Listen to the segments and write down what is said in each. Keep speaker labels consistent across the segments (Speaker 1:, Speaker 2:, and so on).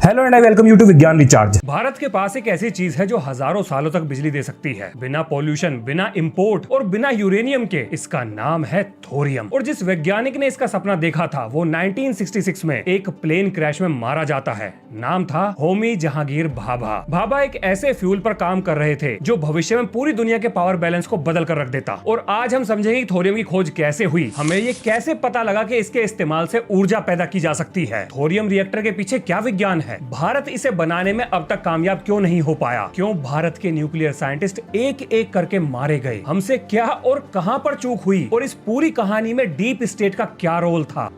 Speaker 1: Hello and I welcome you to Vigyan recharge. Bharat के पास एक ऐसी चीज है जो हजारों सालों तक बिजली दे सकती है, बिना पॉल्यूशन, बिना इंपोर्ट और बिना यूरेनियम के। इसका नाम है थोरियम। और जिस वैज्ञानिक ने इसका सपना देखा था वो 1966 में एक प्लेन क्रैश में मारा जाता है। नाम था होमी जहांगीर भाभा। भाभा एक ऐसे फ्यूल पर काम कर रहे थे जो भविष्य में पूरी दुनिया के पावर बैलेंस को बदल कर रख देता। और आज हम समझेंगे कि थोरियम की खोज कैसे हुई, हमें ये कैसे पता लगा कि इसके इस्तेमाल से ऊर्जा पैदा की जा सकती है, थोरियम रिएक्टर के पीछे क्या विज्ञान है, भारत इसे बनाने में अब तक कामयाब क्यों नहीं हो पाया, क्यों भारत के न्यूक्लियर साइंटिस्ट एक एक करके मारे गए, हमसे क्या और कहां पर चूक हुई, और इस पूरी कहानी में डीप स्टेट का क्या रोल था।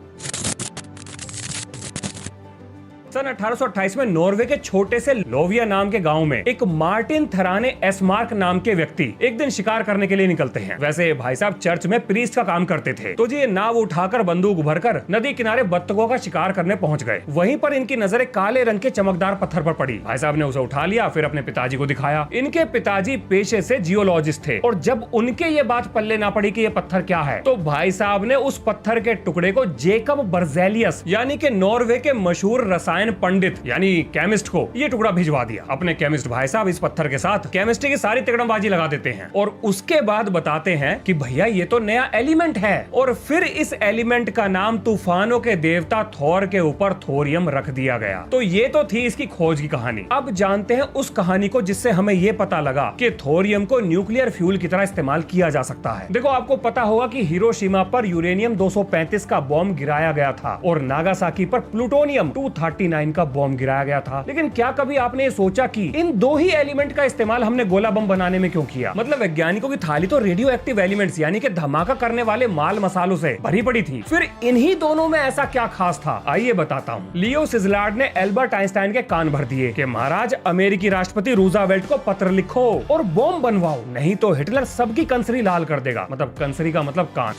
Speaker 1: सन 1828 में नॉर्वे के छोटे से लोविया नाम के गांव में एक मार्टिन थराने एस्मार्क नाम के व्यक्ति एक दिन शिकार करने के लिए निकलते हैं। वैसे भाई साहब चर्च में प्रीस्ट का काम करते थे, तो जी ये नाव उठाकर बंदूक भरकर नदी किनारे बत्तखों का शिकार करने पहुंच गए। वहीं पर इनकी नजर एक काले रंग के चमकदार पत्थर पर पड़ी। भाई साहब ने उसे उठा लिया, फिर अपने पिताजी को दिखाया। इनके पिताजी पेशे से जियोलॉजिस्ट थे, और जब उनके ये बात पल्ले ना पड़ी कि ये पत्थर क्या है, तो भाई साहब ने उस पत्थर के टुकड़े को जेकब बर्जेलियस यानी कि नॉर्वे के मशहूर रसायन पंडित यानी केमिस्ट को ये टुकड़ा भिजवा दिया। अपने केमिस्ट भाई साहब इस पत्थर के साथ केमिस्ट्री की सारी तिकड़मबाजी लगा देते हैं और उसके बाद बताते हैं कि भैया ये तो नया एलिमेंट है। और फिर इस एलिमेंट का नाम तूफानों के देवता थॉर के ऊपर थोरियम रख दिया गया। तो ये तो थी इसकी खोज की कहानी। अब जानते हैं उस कहानी को जिससे हमें ये पता लगा कि थोरियम को न्यूक्लियर फ्यूल की तरह इस्तेमाल किया जा सकता है। देखो आपको पता होगा कि हिरोशिमा पर यूरेनियम 235 का बॉम्ब गिराया गया था और नागासाकी पर प्लूटोनियम 239 का बॉम्ब गिराया गया था। लेकिन क्या कभी आपने ये सोचा कि इन दो ही एलिमेंट का इस्तेमाल हमने गोला बम बनाने में क्यों किया? मतलब वैज्ञानिकों की थाली तो रेडियो एक्टिव एलिमेंट्स यानी कि धमाका करने वाले माल मसालों से भरी पड़ी थी। फिर इन्हीं दोनों में ऐसा क्या खास था, आइए बताता हूँ। लियो सिजलार्ड ने एल्बर्ट आइंस्टाइन के कान भर दिए कि महाराज अमेरिकी राष्ट्रपति रूजावेल्ट को पत्र लिखो और बॉम्ब बनवाओ, नहीं तो हिटलर सबकी कंसरी लाल कर देगा। मतलब कंसरी का मतलब कान।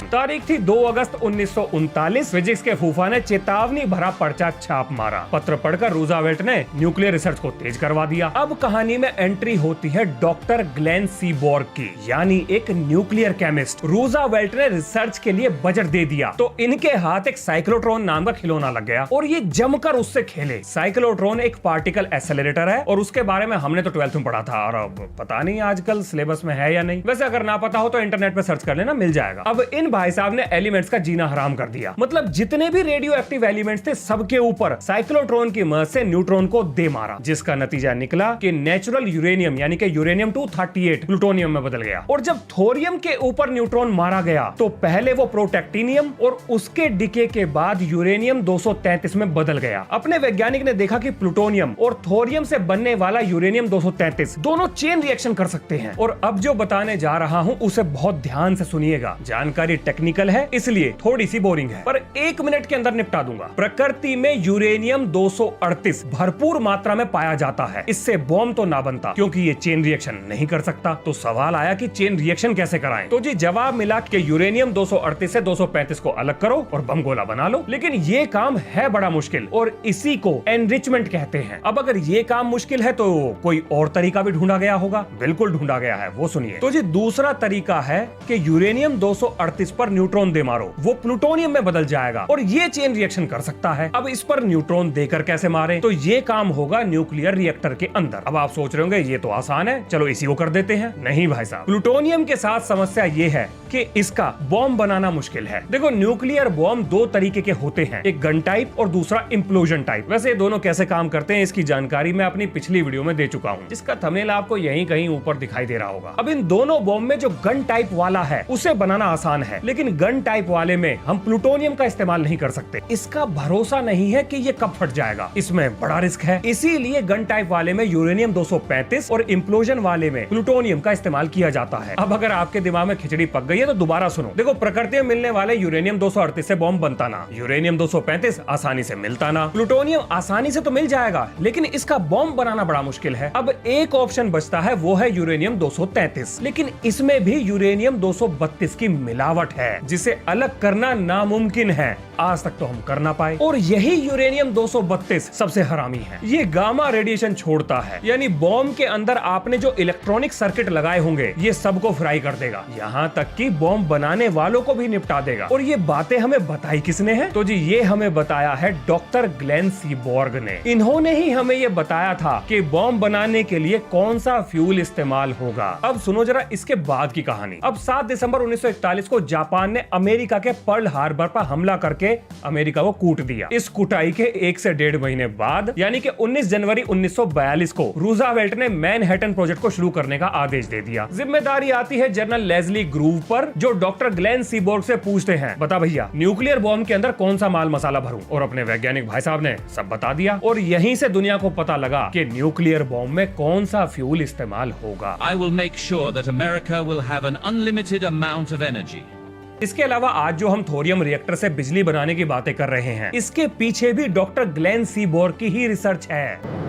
Speaker 1: तारीख थी 2 अगस्त 1939। फिजिक्स के फूफा ने चेतावनी भरा पर्चा छाप मारा। पत्र पढ़कर रूजावेल्ट ने न्यूक्लियर रिसर्च को तेज करवा दिया। अब कहानी में एंट्री होती है डॉक्टर ग्लेन सीबोर्ग की, यानी एक न्यूक्लियर केमिस्ट। रूजावेल्ट ने रिसर्च के लिए बजट दे दिया तो इनके हाथ एक साइक्लोट्रॉन नाम का खिलौना लग गया और ये जमकर उससे खेले। साइक्लोट्रॉन एक पार्टिकल एक्सेलरेटर है और उसके बारे में हमने तो 12th में पढ़ा था, और अब पता नहीं आजकल सिलेबस में है या नहीं। वैसे अगर ना पता हो तो इंटरनेट पे सर्च कर लेना, मिल जाएगा। अब इन भाई साहब ने एलिमेंट्स का जीना हराम कर दिया। मतलब जितने भी रेडियो एक्टिव एलिमेंट्स थे सबके ऊपर साइक्लोट्रॉन की मदद से न्यूट्रॉन को दे मारा, जिसका नतीजा निकला कि नेचुरल यूरेनियम यानी कि यूरेनियम 238 प्लूटोनियम में बदल गया। और जब थोरियम के ऊपर न्यूट्रॉन मारा गया तो पहले वो प्रोटेक्टिनियम और उसके डिके के बाद यूरेनियम 233 में बदल गया। अपने वैज्ञानिक ने देखा कि प्लूटोनियम और थोरियम से बनने वाला यूरेनियम 233 दोनों चेन रिएक्शन कर सकते हैं। और अब जो बताने जा रहा हूं उसे बहुत ध्यान से सुनिएगा। जानकारी टेक्निकल है इसलिए थोड़ी सी बोरिंग है, पर 1 मिनट के अंदर निपटा दूंगा। प्रकृति में यूरेनियम 238 भरपूर मात्रा में पाया जाता है। इससे बॉम्ब तो ना बनता क्योंकि ये चेन रिएक्शन नहीं कर सकता। तो सवाल आया कि चेन रिएक्शन कैसे कराएं? तो जी जवाब मिला कि यूरेनियम 238 से 235 को अलग करो और बम गोला बना लो। लेकिन ये काम है बड़ा मुश्किल और इसी को एनरिचमेंट कहते हैं। अब अगर ये काम मुश्किल है तो कोई और तरीका भी ढूंढा गया होगा। बिल्कुल ढूंढा गया है, वो सुनिए। तो जी दूसरा तरीका है कि यूरेनियम 238 पर न्यूट्रॉन दे मारो, वो प्लूटोनियम में बदल जाएगा और ये चेन रिएक्शन कर सकता है। अब इस पर न्यूट्रॉन देकर कैसे मारे? तो ये काम होगा न्यूक्लियर रिएक्टर के अंदर। अब आप सोच रहे होंगे ये तो आसान है, चलो इसी को कर देते हैं। नहीं भाई साहब, प्लूटोनियम के साथ समस्या ये है कि इसका बॉम्ब बनाना मुश्किल है। देखो न्यूक्लियर बॉम्ब दो तरीके के होते हैं, एक गन टाइप और दूसरा इंप्लोजन टाइप। वैसे ये दोनों कैसे काम करते हैं इसकी जानकारी मैं अपनी पिछली वीडियो में दे चुका हूँ, इसका थंबनेल आपको यहीं कहीं ऊपर दिखाई दे रहा होगा। अब इन दोनों बॉम्ब में जो गन टाइप वाला है उसे बनाना आसान है, लेकिन गन टाइप वाले में हम प्लूटोनियम का इस्तेमाल नहीं कर सकते। इसका भरोसा नहीं है कि ये कब फट जाएगा, इसमें बड़ा रिस्क है। इसीलिए गन टाइप वाले में यूरेनियम 235 और इंप्लोजन वाले में प्लूटोनियम का इस्तेमाल किया जाता है। अब अगर आपके दिमाग में खिचड़ी पक गई है तो दोबारा सुनो। देखो प्रकृति में मिलने वाले यूरेनियम 238 से बॉम्ब बनता ना, यूरेनियम 235 आसानी से मिलता ना। प्लूटोनियम आसानी से तो मिल जाएगा लेकिन इसका बॉम्ब बनाना बड़ा मुश्किल है। अब एक ऑप्शन बचता है, वो है यूरेनियम 233, लेकिन इसमें भी यूरेनियम 232 की मिलावट है जिसे अलग करना नामुमकिन है, आज तक तो हम कर ना पाए। और यही यूरेनियम 232 सबसे हरामी है। ये गामा रेडिएशन छोड़ता है, यानी बॉम्ब के अंदर आपने जो इलेक्ट्रॉनिक सर्किट लगाए होंगे ये सबको फ्राई कर देगा, यहाँ तक कि बॉम्ब बनाने वालों को भी निपटा देगा। और ये बातें हमें बताई किसने है? तो जी ये हमें बताया है डॉक्टर ग्लेन सीबॉर्ग ने। इन्होंने ही हमें ये बताया था कि बॉम्ब बनाने के लिए कौन सा फ्यूल इस्तेमाल होगा। अब सुनो जरा इसके बाद की कहानी। अब 7 दिसंबर 1941 को जापान ने अमेरिका के पर्ल हार्बर पर हमला करके अमेरिका को कूट दिया। इस कुटाई के 1 से 1.5 महीने बाद यानी कि 19 जनवरी 1942 को रूजावेल्ट ने मैनहट्टन प्रोजेक्ट को शुरू करने का आदेश दे दिया। जिम्मेदारी आती है जनरल लेस्ली ग्रूव पर, जो डॉक्टर ग्लेन सीबॉर्ग से पूछते हैं, बता भैया न्यूक्लियर बॉम्ब के अंदर कौन सा माल मसाला भरूं? और अपने वैज्ञानिक भाई साहब ने सब बता दिया और यहीं से दुनिया को पता लगा कि न्यूक्लियर बॉम्ब में कौन सा फ्यूल इस्तेमाल होगा।
Speaker 2: I will make sure that America will have an unlimited amount of energy.
Speaker 1: इसके अलावा आज जो हम थोरियम रिएक्टर से बिजली बनाने की बातें कर रहे हैं, इसके पीछे भी डॉक्टर ग्लेन सीबॉर्ग की ही रिसर्च है।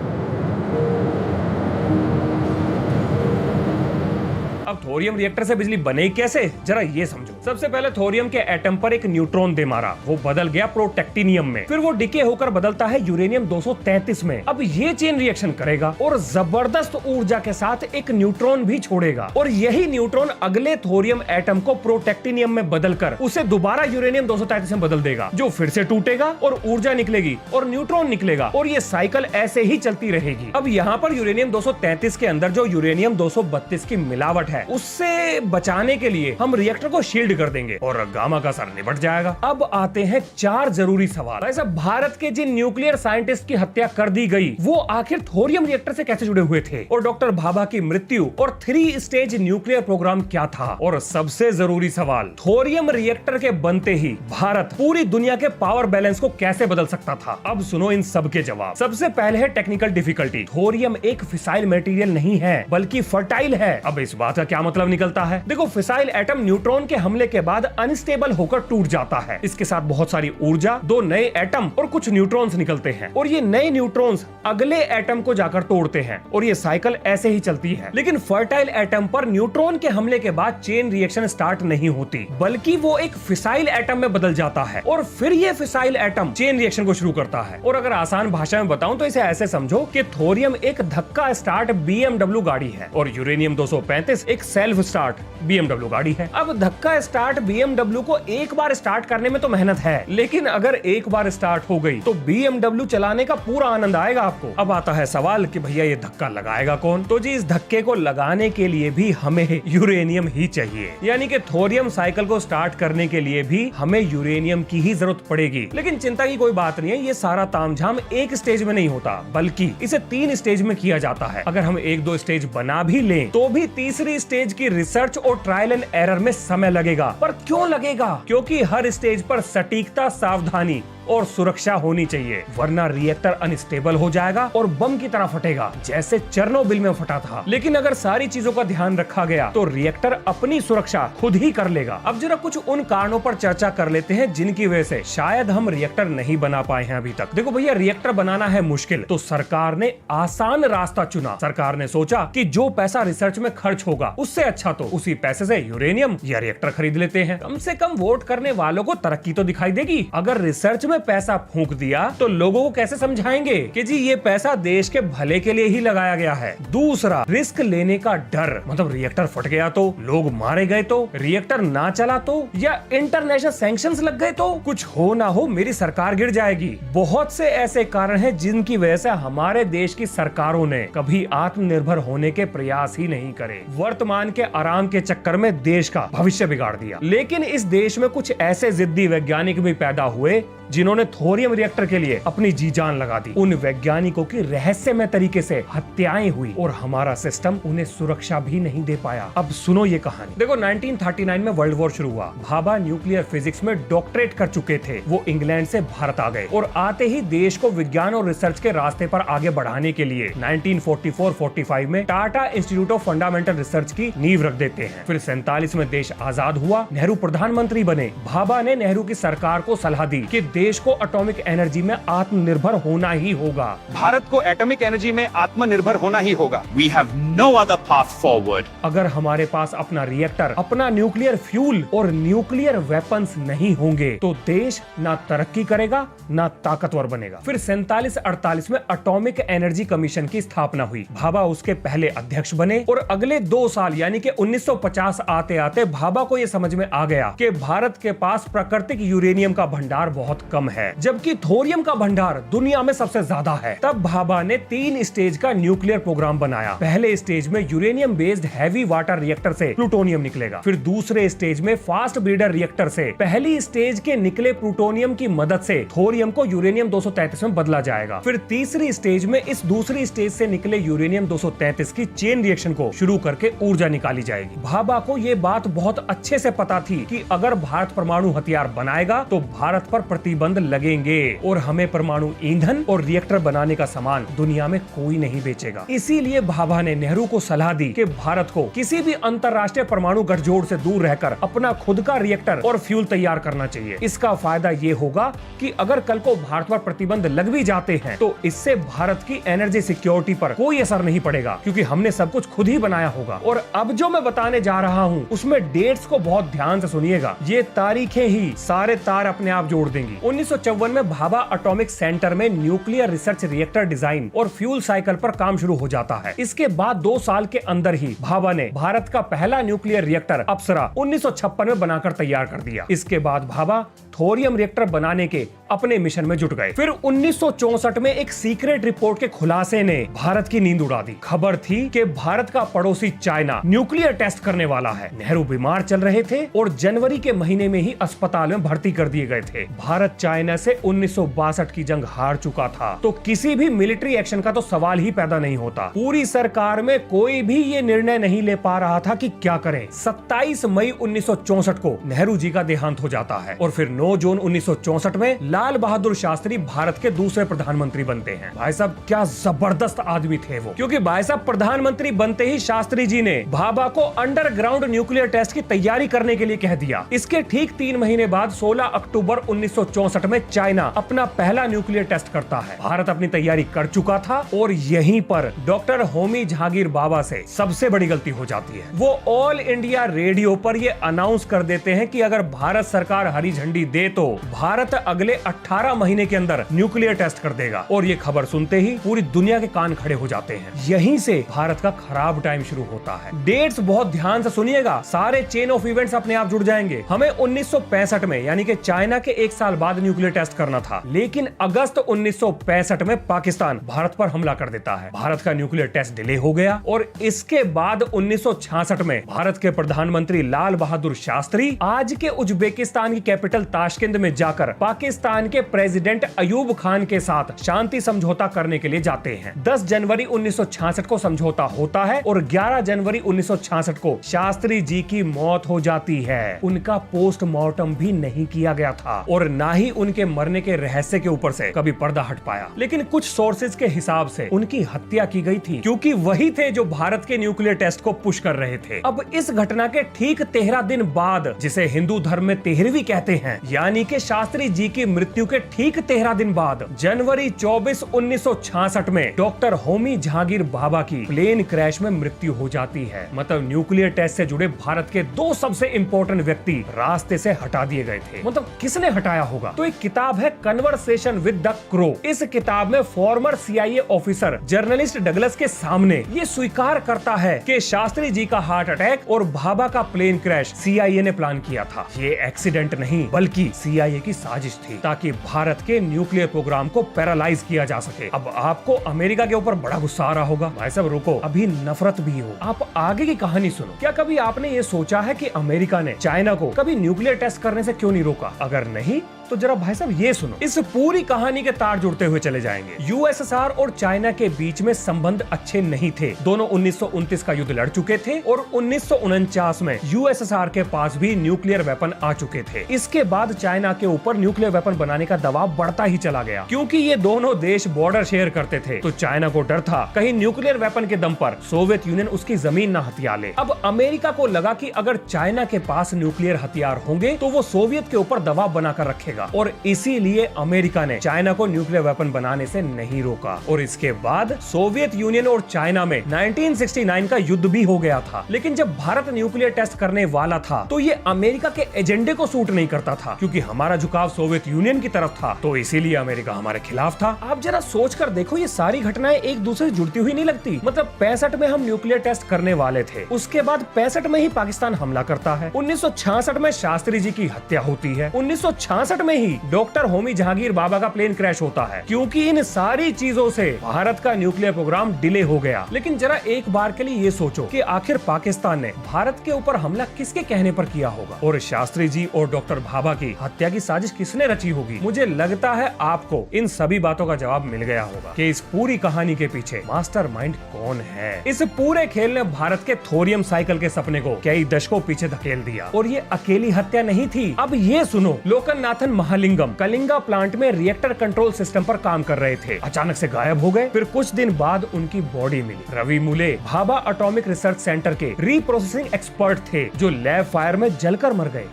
Speaker 1: अब थोरियम रिएक्टर से बिजली बने कैसे, जरा ये समझो। सबसे पहले थोरियम के एटम पर एक न्यूट्रॉन दे मारा, वो बदल गया प्रोटेक्टिनियम में, फिर वो डिके होकर बदलता है यूरेनियम 233 में। अब ये चेन रिएक्शन करेगा और जबरदस्त ऊर्जा के साथ एक न्यूट्रॉन भी छोड़ेगा, और यही न्यूट्रॉन अगले थोरियम एटम को प्रोटेक्टिनियम में बदलकर उसे दोबारा यूरेनियम 233 में बदल देगा, जो फिर से टूटेगा और ऊर्जा निकलेगी और न्यूट्रॉन निकलेगा, और ये साइकिल ऐसे ही चलती रहेगी। अब यहाँ पर यूरेनियम 233 के अंदर जो यूरेनियम 232 की मिलावट है उससे बचाने के लिए हम रिएक्टर को शील्ड कर देंगे और गामा का असर निपट जाएगा। अब आते हैं 4 जरूरी सवाल। ऐसा भारत के जिन न्यूक्लियर साइंटिस्ट की हत्या कर दी गई वो आखिर थोरियम रिएक्टर से कैसे जुड़े हुए थे, और डॉक्टर भाभा की मृत्यु और 3 स्टेज न्यूक्लियर प्रोग्राम क्या था, और सबसे जरूरी सवाल, थोरियम रिएक्टर के बनते ही भारत पूरी दुनिया के पावर बैलेंस को कैसे बदल सकता था। अब सुनो इन सब के जवाब। सबसे पहले है टेक्निकल डिफिकल्टी। थोरियम एक फिसाइल मटेरियल नहीं है बल्कि फर्टाइल है। अब इस बात का क्या मतलब निकलता है? देखो, फिसाइल एटम न्यूट्रॉन के हमले के बाद अनस्टेबल होकर टूट जाता है। इसके साथ बहुत सारी ऊर्जा, 2 नए एटम और कुछ न्यूट्रॉन्स निकलते हैं, और ये नए न्यूट्रॉन्स अगले एटम को जाकर तोड़ते हैं, और ये साइकिल ऐसे ही चलती है। लेकिन फर्टाइल एटम पर न्यूट्रॉन के हमले के बाद चेन रिएक्शन स्टार्ट नहीं होती, बल्कि वो एक फिसाइल एटम में बदल जाता है, और फिर ये फिसाइल एटम चेन रिएक्शन को शुरू करता है। और अगर आसान भाषा में बताऊं तो इसे ऐसे समझो कि थोरियम एक धक्का स्टार्ट BMW गाड़ी है और यूरेनियम 235 एक सेल्फ स्टार्ट BMW गाड़ी है। अब धक्का स्टार्ट BMW को एक बार स्टार्ट करने में तो मेहनत है, लेकिन अगर एक बार स्टार्ट हो गई तो BMW चलाने का पूरा आनंद आएगा आपको। अब आता है सवाल कि भैया ये धक्का लगाएगा कौन? तो जी इस धक्के को लगाने के लिए भी हमें यूरेनियम ही चाहिए, यानी कि थोरियम साइकिल को स्टार्ट करने के लिए भी हमें यूरेनियम की ही जरूरत पड़ेगी। लेकिन चिंता की कोई बात नहीं है, ये सारा तामझाम एक स्टेज में नहीं होता, बल्कि इसे 3 स्टेज में किया जाता है। अगर हम 1-2 स्टेज बना भी लें तो भी तीसरी स्टेज की रिसर्च और ट्रायल एंड एरर में समय लगेगा। पर क्यों लगेगा? क्योंकि हर स्टेज पर सटीकता, सावधानी और सुरक्षा होनी चाहिए, वरना रिएक्टर अनस्टेबल हो जाएगा और बम की तरह फटेगा, जैसे चेरनोबिल में फटा था। लेकिन अगर सारी चीजों का ध्यान रखा गया तो रिएक्टर अपनी सुरक्षा खुद ही कर लेगा। अब जरा कुछ उन कारणों पर चर्चा कर लेते हैं जिनकी वजह से शायद हम रिएक्टर नहीं बना पाए हैं अभी तक। देखो भैया, रिएक्टर बनाना है मुश्किल, तो सरकार ने आसान रास्ता चुना। सरकार ने सोचा कि जो पैसा रिसर्च में खर्च होगा उससे अच्छा तो उसी पैसे से यूरेनियम या रिएक्टर खरीद लेते हैं। कम से कम वोट करने वालों को तरक्की तो दिखाई देगी। अगर रिसर्च में पैसा फूंक दिया तो लोगों को कैसे समझाएंगे कि जी ये पैसा देश के भले के लिए ही लगाया गया है। दूसरा, रिस्क लेने का डर, मतलब रिएक्टर फट गया तो, लोग मारे गए तो, रिएक्टर ना चला तो, या इंटरनेशनल सैंक्शंस लग गए तो, कुछ हो ना हो मेरी सरकार गिर जाएगी। बहुत से ऐसे कारण हैं जिनकी वजह से हमारे देश की सरकारों ने कभी आत्मनिर्भर होने के प्रयास ही नहीं करे। वर्तमान के आराम के चक्कर में देश का भविष्य बिगाड़ दिया। लेकिन इस देश में कुछ ऐसे जिद्दी वैज्ञानिक भी पैदा हुए जिन्होंने थोरियम रिएक्टर के लिए अपनी जी जान लगा दी। उन वैज्ञानिकों की रहस्यमय तरीके से हत्याएं हुई और हमारा सिस्टम उन्हें सुरक्षा भी नहीं दे पाया। अब सुनो ये कहानी। देखो, 1939 में वर्ल्ड वॉर शुरू हुआ। भाभा न्यूक्लियर फिजिक्स में डॉक्टरेट कर चुके थे। वो इंग्लैंड से भारत आ गए और आते ही देश को विज्ञान और रिसर्च के रास्ते पर आगे बढ़ाने के लिए 1944-45 में Tata institute of fundamental research की नींव रख देते हैं। फिर 47 में देश आजाद हुआ, नेहरू प्रधानमंत्री बने। भाभा ने नेहरू की सरकार को सलाह दी कि देश को एटॉमिक एनर्जी में आत्मनिर्भर होना ही होगा।
Speaker 3: भारत को एटॉमिक एनर्जी में आत्मनिर्भर होना ही होगा।
Speaker 4: We have no other path forward.
Speaker 1: अगर हमारे पास अपना रिएक्टर, अपना न्यूक्लियर फ्यूल और न्यूक्लियर वेपन्स नहीं होंगे तो देश ना तरक्की करेगा ना ताकतवर बनेगा। फिर 47-48 में एटॉमिक एनर्जी कमीशन की स्थापना हुई। भाभा उसके पहले अध्यक्ष बने और अगले 2 साल यानी कि 1950 आते आते भाभा को यह समझ में आ गया कि भारत के पास प्राकृतिक यूरेनियम का भंडार बहुत कम है, जबकि थोरियम का भंडार दुनिया में सबसे ज्यादा है। तब भाभा ने 3 स्टेज का न्यूक्लियर प्रोग्राम बनाया। पहले स्टेज में uranium based heavy water reactor से प्लूटोनियम निकलेगा। फिर दूसरे स्टेज में फास्ट ब्रीडर रिएक्टर से पहली स्टेज के निकले प्लूटोनियम की मदद से थोरियम को यूरेनियम 233 में बदला जाएगा। फिर तीसरी स्टेज में इस दूसरी स्टेज से निकले यूरेनियम 233 की चेन रिएक्शन को शुरू करके ऊर्जा निकाली जाएगी। भाभा को ये बात बहुत अच्छे से पता थी कि अगर भारत परमाणु हथियार बनाएगा तो भारत पर प्रतिबंध लगेंगे और हमें परमाणु ईंधन और रिएक्टर बनाने का सामान दुनिया में कोई नहीं बेचेगा। इसीलिए भाभा ने नेहरू को सलाह दी कि भारत को किसी भी अंतरराष्ट्रीय परमाणु गठजोड़ से दूर रहकर अपना खुद का रिएक्टर और फ्यूल तैयार करना चाहिए। इसका फायदा ये होगा कि अगर कल को भारत पर प्रतिबंध लग भी जाते हैं तो इससे भारत की एनर्जी सिक्योरिटी पर कोई असर नहीं पड़ेगा, क्योंकि हमने सब कुछ खुद ही बनाया होगा। और अब जो मैं बताने जा रहा हूँ उसमें डेट्स को बहुत ध्यान से सुनिएगा। ये तारीखें ही सारे तार अपने आप जोड़ देंगी। 1954 में भाभा एटॉमिक सेंटर में न्यूक्लियर रिसर्च रिएक्टर डिजाइन और फ्यूल साइकिल पर काम शुरू हो जाता है। इसके बाद 2 साल के अंदर ही भाभा ने भारत का पहला न्यूक्लियर रिएक्टर अप्सरा 1956 में बनाकर तैयार कर दिया। इसके बाद भाभा थोरियम रिएक्टर बनाने के अपने मिशन में जुट गए। फिर 1964 में एक सीक्रेट रिपोर्ट के खुलासे ने भारत की नींद उड़ा दी। खबर थी कि भारत का पड़ोसी चाइना न्यूक्लियर टेस्ट करने वाला है। नेहरू बीमार चल रहे थे और जनवरी के महीने में ही अस्पताल में भर्ती कर दिए गए थे। भारत चाइना से 1962 की जंग हार चुका था, तो किसी भी मिलिट्री एक्शन का तो सवाल ही पैदा नहीं होता। पूरी सरकार में कोई भी ये निर्णय नहीं ले पा रहा था कि क्या करें। 27 मई 1964 को नेहरू जी का देहांत हो जाता है और फिर 9 जून 1964 में लाल बहादुर शास्त्री भारत के दूसरे प्रधानमंत्री बनते हैं। भाई साहब क्या जबरदस्त आदमी थे वो, क्योंकि भाई साहब प्रधानमंत्री बनते ही शास्त्री जी ने भाभा को अंडरग्राउंड न्यूक्लियर टेस्ट की तैयारी करने के लिए कह दिया। इसके ठीक 3 महीने बाद 16 अक्टूबर 1964 में चाइना अपना पहला न्यूक्लियर टेस्ट करता है। भारत अपनी तैयारी कर चुका था और यहीं पर डॉक्टर होमी जहांगीर बाबा से सबसे बड़ी गलती हो जाती है। वो ऑल इंडिया रेडियो पर ये अनाउंस कर देते हैं कि अगर भारत सरकार हरी झंडी दे तो भारत अगले 18 महीने के अंदर न्यूक्लियर टेस्ट कर देगा। और ये खबर सुनते ही पूरी दुनिया के कान खड़े हो जाते हैं। यहीं से भारत का खराब टाइम शुरू होता है। डेट्स बहुत ध्यान से सुनिएगा, सारे चेन ऑफ इवेंट्स अपने आप जुड़ जाएंगे। हमें 1965 में यानी कि चाइना के 1 साल बाद न्यूक्लियर टेस्ट करना था, लेकिन अगस्त 1965 में पाकिस्तान भारत पर हमला कर देता है। भारत का न्यूक्लियर टेस्ट डिले हो गया और इसके बाद 1966 में भारत के प्रधानमंत्री लाल बहादुर शास्त्री आज के उज्बेकिस्तान की कैपिटल ताशकंद में जाकर पाकिस्तान के प्रेसिडेंट अयूब खान के साथ शांति समझौता करने के लिए जाते हैं। 10 जनवरी 1966 को समझौता होता है और 11 जनवरी 1966 को शास्त्री जी की मौत हो जाती है। उनका पोस्टमार्टम भी नहीं किया गया था और ना ही उनके मरने के रहस्य के ऊपर से कभी पर्दा हट पाया। लेकिन कुछ सोर्सेज के हिसाब से उनकी हत्या की गई थी, क्योंकि वही थे जो भारत के न्यूक्लियर टेस्ट को पुश कर रहे थे। अब इस घटना के ठीक 13 दिन बाद, जिसे हिंदू धर्म में 13वीं कहते हैं, यानी कि शास्त्री जी की मृत्यु के ठीक 13 दिन बाद जनवरी 24, 1966 में डॉक्टर होमी जहांगीर बाबा की प्लेन क्रैश में मृत्यु हो जाती है। मतलब न्यूक्लियर टेस्ट से जुड़े भारत के 2 सबसे इंपॉर्टेंट व्यक्ति रास्ते से हटा दिए गए थे। मतलब किसने हटाया होगा? तो एक किताब है कन्वर्सेशन विद द क्रो। इस किताब में farmer CIA officer journalist Douglas के सामने ये स्वीकार करता है कि शास्त्री जी का हार्ट अटैक और बाबा का प्लेन क्रैश CIA ने प्लान किया था। ये एक्सीडेंट नहीं बल्कि CIA की साजिश थी, ताकि भारत के न्यूक्लियर प्रोग्राम को पैरालाइज किया जा सके। अब आपको अमेरिका के ऊपर बड़ा गुस्सा आ रहा होगा। भाई साहब रुको, अभी नफरत भी हो, आप आगे की कहानी सुनो। क्या कभी आपने ये सोचा है कि अमेरिका ने चाइना को कभी न्यूक्लियर टेस्ट करने से क्यों नहीं रोका? अगर नहीं तो जरा भाई साहब ये सुनो, इस पूरी कहानी के तार जुड़ते हुए चले जाएंगे। USSR और चाइना के बीच में संबंध अच्छे नहीं थे। दोनों 1929 का युद्ध लड़ चुके थे और 1949 में USSR के पास भी न्यूक्लियर वेपन आ चुके थे। इसके बाद चाइना के ऊपर न्यूक्लियर वेपन बनाने का दबाव बढ़ता ही चला गया। क्योंकि ये दोनों देश बॉर्डर शेयर करते थे, तो चाइना को डर था कहीं न्यूक्लियर वेपन के दम पर सोवियत यूनियन उसकी जमीन न हथिया ले। अब अमेरिका को लगा कि अगर चाइना के पास न्यूक्लियर हथियार होंगे तो वो सोवियत के ऊपर दबाव बनाकर रखेगा। देगा। और इसीलिए अमेरिका ने चाइना को न्यूक्लियर वेपन बनाने से नहीं रोका। और इसके बाद सोवियत यूनियन और चाइना में 1969 का युद्ध भी हो गया था। लेकिन जब भारत न्यूक्लियर टेस्ट करने वाला था तो ये अमेरिका के एजेंडे को सूट नहीं करता था, क्योंकि हमारा झुकाव सोवियत यूनियन की तरफ था, तो इसीलिए अमेरिका हमारे खिलाफ था। आप जरा सोच कर देखो, ये सारी घटनाएं एक दूसरे से जुड़ती हुई नहीं लगती। मतलब 65 में हम न्यूक्लियर टेस्ट करने वाले थे, उसके बाद 65 में ही पाकिस्तान हमला करता है, 1966 में शास्त्री जी की हत्या होती है, 1966 में ही डॉक्टर होमी जहांगीर बाबा का प्लेन क्रैश होता है। क्योंकि इन सारी चीजों से भारत का न्यूक्लियर प्रोग्राम डिले हो गया। लेकिन जरा एक बार के लिए ये सोचो कि आखिर पाकिस्तान ने भारत के ऊपर हमला किसके कहने पर किया होगा, और शास्त्री जी और डॉक्टर भाभा की हत्या की साजिश किसने रची होगी। मुझे लगता है आपको इन सभी बातों का जवाब मिल गया होगा कि इस पूरी कहानी के पीछे मास्टरमाइंड कौन है। इस पूरे खेल ने भारत के थोरियम साइकिल के सपने को कई दशकों पीछे धकेल दिया। और ये अकेली हत्या नहीं थी। अब ये सुनो, लोकनाथन महालिंगम कलिंगा प्लांट में रिएक्टर कंट्रोल सिस्टम पर काम कर रहे थे, अचानक से गायब हो गए। फिर कुछ दिन बाद उनकी बॉडी मिली। रवि मूले भाभा एटॉमिक रिसर्च सेंटर के रीप्रोसेसिंग एक्सपर्ट थे, जो लैब फायर में जलकर मर गए।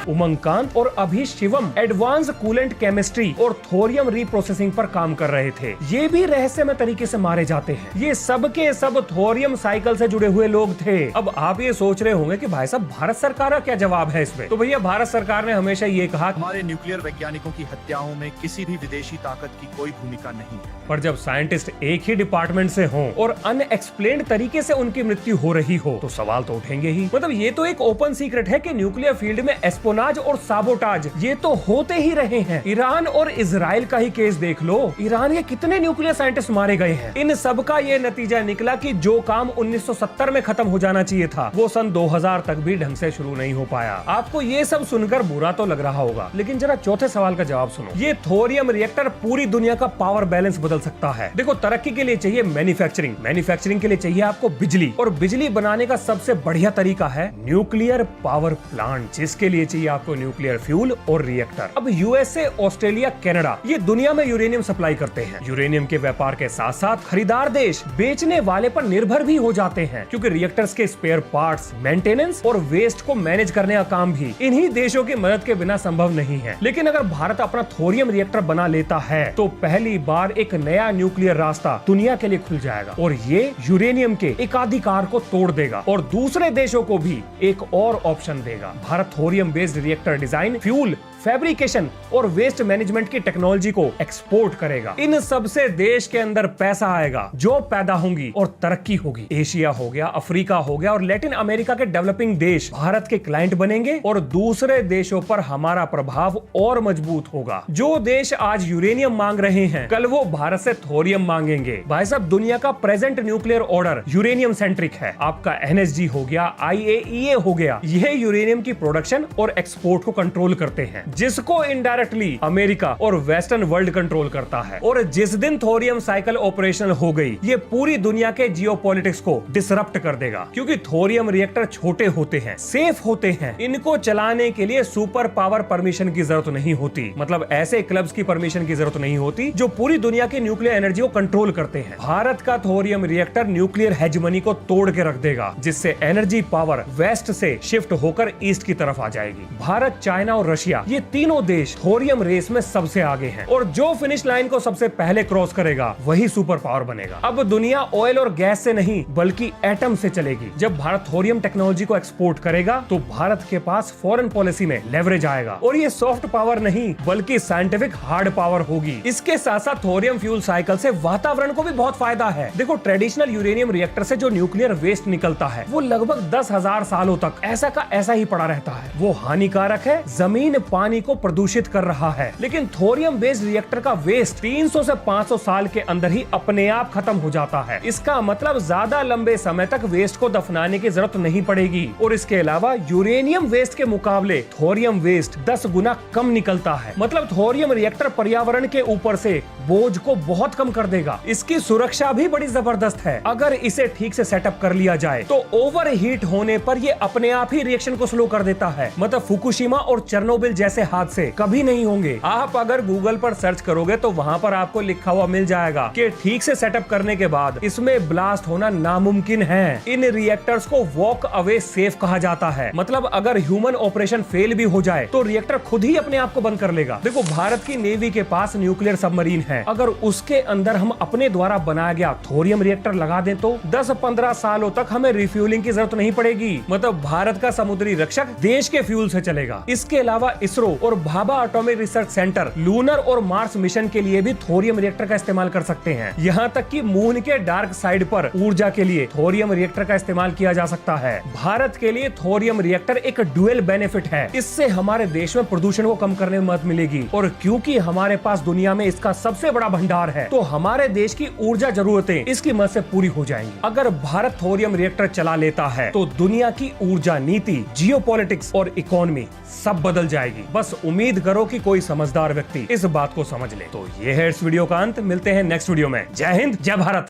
Speaker 1: उमंगकांत और अभी शिवम एडवांस कूलेंट केमिस्ट्री और थोरियम रीप्रोसेसिंग पर काम कर रहे थे। ये भी रहस्यमय तरीके से मारे जाते हैं। ये सब के सब थोरियम साइकिल से जुड़े हुए लोग थे। अब आप ये सोच रहे होंगे कि भाई साहब भारत सरकार का क्या जवाब है इसमें। तो भैया भारत सरकार ने हमेशा ये कहा,
Speaker 5: हमारे न्यूक्लियर वैज्ञानिकों की हत्याओं में किसी भी विदेशी ताकत की कोई भूमिका नहीं है।
Speaker 1: पर जब साइंटिस्ट एक ही डिपार्टमेंट से हों और अनएक्सप्लेन्ड तरीके से उनकी मृत्यु हो रही हो, तो सवाल तो उठेंगे ही। मतलब ये तो एक ओपन सीक्रेट है कि न्यूक्लियर फील्ड में एस्पोनाज और साबोटाज ये तो होते ही रहे हैं। ईरान और इजराइल का ही केस देख लो, ईरान के कितने न्यूक्लियर साइंटिस्ट मारे गए हैं। इन सब का ये नतीजा निकला कि जो काम 1970 में खत्म हो जाना चाहिए था, वो सन 2000 तक भी ढंग से शुरू नहीं हो पाया। आपको ये सब सुनकर बुरा तो लग रहा होगा, लेकिन जरा चौथे सवाल का जवाब सुनो। ये थोरियम रिएक्टर पूरी दुनिया का पावर बैलेंस बदल सकता है। देखो, तरक्की के लिए चाहिए मैन्युफैक्चरिंग, मैन्युफैक्चरिंग के लिए चाहिए आपको बिजली, और बिजली बनाने का सबसे बढ़िया तरीका है न्यूक्लियर पावर प्लांट, जिसके लिए चाहिए आपको न्यूक्लियर फ्यूल और रिएक्टर। अब यूएसए, ऑस्ट्रेलिया, कनाडा ये दुनिया में यूरेनियम सप्लाई करते हैं। यूरेनियम के व्यापार के साथ साथ खरीदार देश बेचने वाले पर निर्भर भी हो जाते हैं, क्योंकि रिएक्टर्स के स्पेयर पार्ट्स, मेंटेनेंस और वेस्ट को मैनेज करने का काम भी इन्हीं देशों की मदद के बिना संभव नहीं है। लेकिन अगर भारत अपना थोरियम रिएक्टर बना लेता है, तो पहली बार एक नया न्यूक्लियर रास्ता दुनिया के लिए खुल जाएगा, और ये यूरेनियम के एकाधिकार को तोड़ देगा और दूसरे देशों को भी एक और ऑप्शन देगा। Bharat thorium based reactor design, fuel, fabrication और वेस्ट मैनेजमेंट की टेक्नोलॉजी को एक्सपोर्ट करेगा। इन सब से देश के अंदर पैसा आएगा, जॉब पैदा होंगी और तरक्की होगी। एशिया हो गया, अफ्रीका हो गया और लैटिन अमेरिका के डेवलपिंग देश भारत के क्लाइंट बनेंगे और दूसरे देशों पर हमारा प्रभाव और मजबूत होगा। जो देश आज यूरेनियम मांग रहे हैं, कल वो भारत से थोरियम मांगेंगे। भाई साहब, दुनिया का present nuclear order uranium centric है। आपका NSG हो गया, IAEA हो गया, यह यूरेनियम की प्रोडक्शन और एक्सपोर्ट को कंट्रोल करते हैं, जिसको इनडायरेक्टली अमेरिका और वेस्टर्न वर्ल्ड कंट्रोल करता है। और जिस दिन थोरियम साइकिल ऑपरेशनल हो गई, ये पूरी दुनिया के जियोपॉलिटिक्स को डिसरप्ट कर देगा, क्योंकि थोरियम रिएक्टर छोटे होते हैं, सेफ होते हैं, इनको चलाने के लिए सुपर पावर परमिशन की जरूरत नहीं होती। मतलब ऐसे क्लब्स की परमिशन की जरूरत नहीं होती जो पूरी दुनिया की न्यूक्लियर एनर्जी को कंट्रोल करते हैं। भारत का थोरियम रिएक्टर न्यूक्लियर हेजमनी को तोड़ के रख देगा, जिससे एनर्जी पावर वेस्ट से शिफ्ट होकर ईस्ट की तरफ आ जाएगी। भारत, चाइना और रशिया ये तीनों देश थोरियम रेस में सबसे आगे हैं, और जो फिनिश लाइन को सबसे पहले क्रॉस करेगा वही सुपर पावर बनेगा। अब दुनिया ऑयल और गैस से नहीं बल्कि एटम से चलेगी। जब भारत थोरियम टेक्नोलॉजी को एक्सपोर्ट करेगा, तो भारत के पास फॉरेन पॉलिसी में लेवरेज आएगा, और ये सॉफ्ट पावर नहीं बल्कि साइंटिफिक हार्ड पावर होगी। इसके साथ साथ थोरियम फ्यूल साइकिल से वातावरण को भी बहुत फायदा है। देखो, ट्रेडिशनल यूरेनियम रिएक्टर से जो न्यूक्लियर वेस्ट निकलता है, वो लगभग 10,000 सालों तक ऐसा का ऐसा ही पड़ा रहता है। वो हानिकारक है, जमीन पानी को प्रदूषित कर रहा है। लेकिन थोरियम बेस्ड रिएक्टर का वेस्ट 300 से 500 साल के अंदर ही अपने आप खत्म हो जाता है। इसका मतलब ज्यादा लंबे समय तक वेस्ट को दफनाने की जरूरत नहीं पड़ेगी। और इसके अलावा यूरेनियम वेस्ट के मुकाबले थोरियम वेस्ट 10 गुना कम निकलता है। मतलब थोरियम रिएक्टर पर्यावरण के ऊपर से बोझ को बहुत कम कर देगा। इसकी सुरक्षा भी बड़ी जबरदस्त है। अगर इसे ठीक से सेटअप कर लिया जाए, तो ओवर हीट होने पर ये अपने आप ही रिएक्शन को स्लो कर देता है। मतलब फुकुशिमा और चेर्नोबिल जैसे हादसे कभी नहीं होंगे। आप अगर गूगल पर सर्च करोगे तो वहाँ पर आपको लिखा हुआ मिल जाएगा कि ठीक से सेटअप करने के बाद इसमें ब्लास्ट होना नामुमकिन है। इन रिएक्टर्स को वॉक अवे सेफ कहा जाता है, मतलब अगर ह्यूमन ऑपरेशन फेल भी हो जाए तो रिएक्टर खुद ही अपने आप को बंद कर लेगा। देखो, भारत की नेवी के पास न्यूक्लियर सबमरीन है, अगर उसके अंदर हम अपने द्वारा बनाया गया थोरियम रिएक्टर लगा दें तो 10-15 सालों तक हमें रिफ्यूलिंग की जरूरत नहीं पड़ेगी। मतलब भारत का समुद्री रक्षक देश के फ्यूल से चलेगा। इसके अलावा इसरो और Bhabha atomic research centre lunar और मार्स मिशन के लिए भी थोरियम रिएक्टर का इस्तेमाल कर सकते हैं। यहाँ तक कि मून के डार्क साइड पर ऊर्जा के लिए थोरियम रिएक्टर का इस्तेमाल किया जा सकता है। भारत के लिए थोरियम रिएक्टर एक डुअल बेनिफिट है। इससे हमारे देश में प्रदूषण को कम करने में मदद मिलेगी और क्योंकि हमारे पास दुनिया में इसका सबसे बड़ा भंडार है तो हमारे देश की ऊर्जा जरूरतें इसकी मदद से पूरी हो जाएंगी। अगर भारत थोरियम रिएक्टर चला लेता है तो दुनिया की ऊर्जा नीति, जियोपॉलिटिक्स और इकोनॉमी सब बदल जाएगी। बस उम्मीद करो कि कोई समझदार व्यक्ति इस बात को समझ ले। तो ये है इस वीडियो का अंत। मिलते हैं नेक्स्ट वीडियो में। जय हिंद, जय भारत।